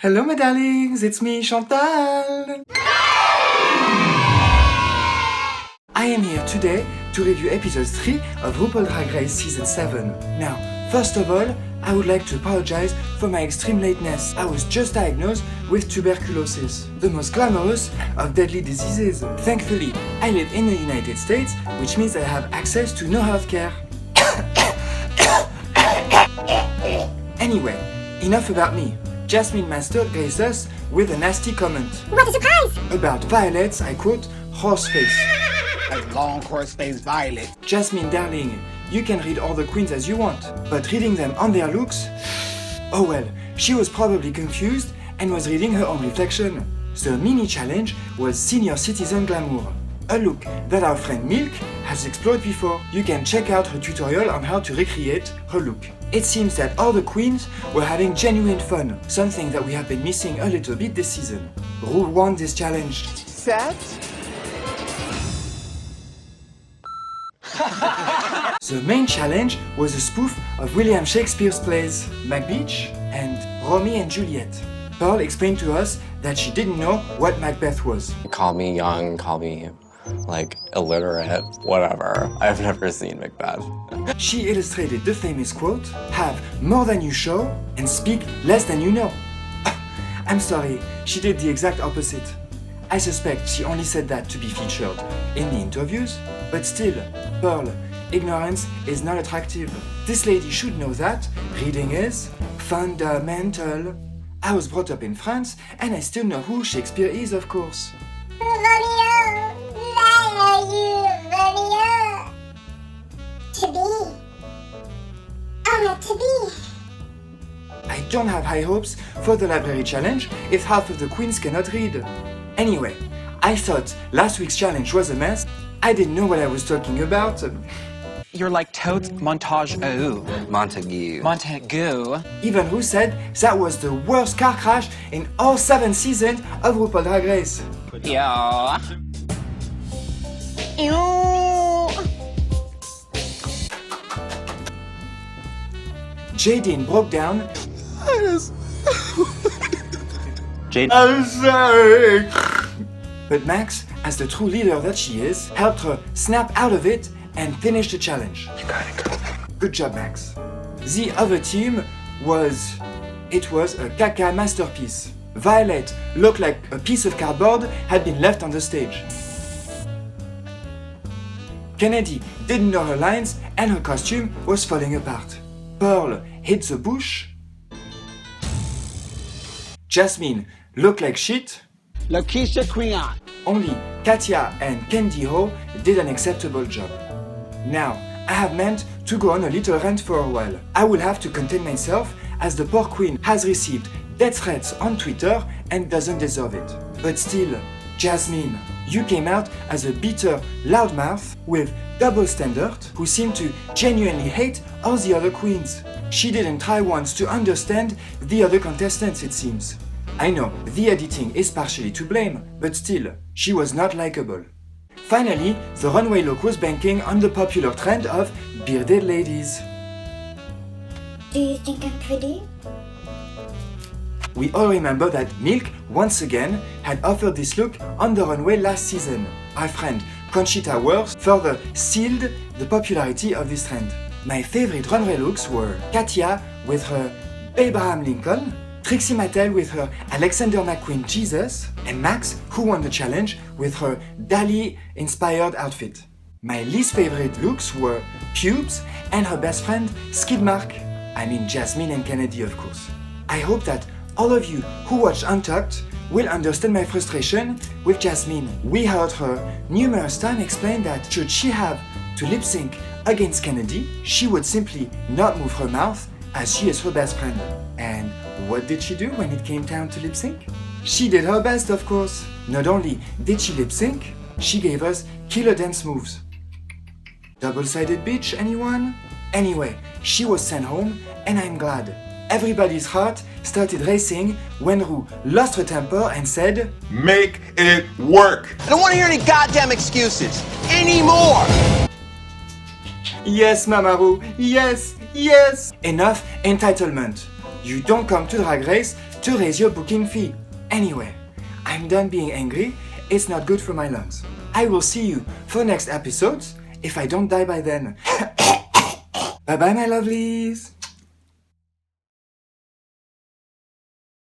Hello my darlings, it's me Chantal! I am here today to review episode 3 of RuPaul's Drag Race season 7. Now, first of all, I would like to apologize for my extreme lateness. I was just diagnosed with tuberculosis, the most glamorous of deadly diseases. Thankfully, I live in the United States, which means I have access to no healthcare. Anyway, enough about me. Jasmine Master graced us with a nasty comment. What a surprise! About Violet's, I quote, horse face. A long horse face Violet. Jasmine darling, you can read all the queens as you want, but reading them on their looks? Oh well, she was probably confused and was reading her own reflection. The mini challenge was Senior Citizen Glamour, a look that our friend Milk has explored before. You can check out her tutorial on how to recreate her look. It seems that all the queens were having genuine fun, something that we have been missing a little bit this season. Ru won this challenge. Set. The main challenge was a spoof of William Shakespeare's plays, Macbeth and Romeo and Juliet. Pearl explained to us that she didn't know what Macbeth was. Call me young, call me illiterate, whatever. I've never seen Macbeth. She illustrated the famous quote, have more than you show and speak less than you know. I'm sorry, she did the exact opposite. I suspect she only said that to be featured in the interviews, but still, Pearl, ignorance is not attractive. This lady should know that reading is fundamental. I was brought up in France and I still know who Shakespeare is, of course. Romeo, why are you Romeo? To be. I want to be. I don't have high hopes for the library challenge if half of the queens cannot read. Anyway, I thought last week's challenge was a mess. I didn't know what I was talking about. You're like totes montage Montague. Montague. Even Ru said that was the worst car crash in all 7 seasons of RuPaul's Drag Race. Yeah. Jadine broke down. Jade. I'm sorry. But Max, as the true leader that she is, helped her snap out of it and finish the challenge. You got it, girl. Good job, Max. The other team was a caca masterpiece. Violet looked like a piece of cardboard had been left on the stage. Kennedy didn't know her lines and her costume was falling apart. Pearl hit the bush. Jasmine looked like shit. Lakeisha Creon. Only Katya and Candy Ho did an acceptable job. Now, I have meant to go on a little rant for a while. I will have to contain myself as the poor queen has received death threats on Twitter and doesn't deserve it. But still, Jasmine, you came out as a bitter loudmouth with double standard who seemed to genuinely hate all the other queens. She didn't try once to understand the other contestants, it seems. I know, the editing is partially to blame, but still, she was not likable. Finally, the runway look was banking on the popular trend of bearded ladies. Do you think I'm pretty? We all remember that Milk, once again, had offered this look on the runway last season. Our friend Conchita Wurst further sealed the popularity of this trend. My favorite runway looks were Katya with her Abraham Lincoln, Trixie Mattel with her Alexander McQueen Jesus, and Max, who won the challenge with her Dali-inspired outfit. My least favorite looks were Pubes and her best friend Skidmark. I mean Jasmine and Kennedy, of course. I hope that all of you who watched Untucked will understand my frustration with Jasmine. We heard her numerous times explain that should she have to lip sync against Kennedy, she would simply not move her mouth as she is her best friend. And what did she do when it came time to lip sync? She did her best, of course. Not only did she lip sync, she gave us killer dance moves. Double-sided bitch, anyone? Anyway, she was sent home and I'm glad. Everybody's heart started racing when Ru lost her temper and said, Make it work! I don't want to hear any goddamn excuses anymore. Yes, Mama Ru, yes, yes! Enough entitlement. You don't come to Drag Race to raise your booking fee. Anyway, I'm done being angry. It's not good for my lungs. I will see you for next episodes if I don't die by then. Bye bye, my lovelies.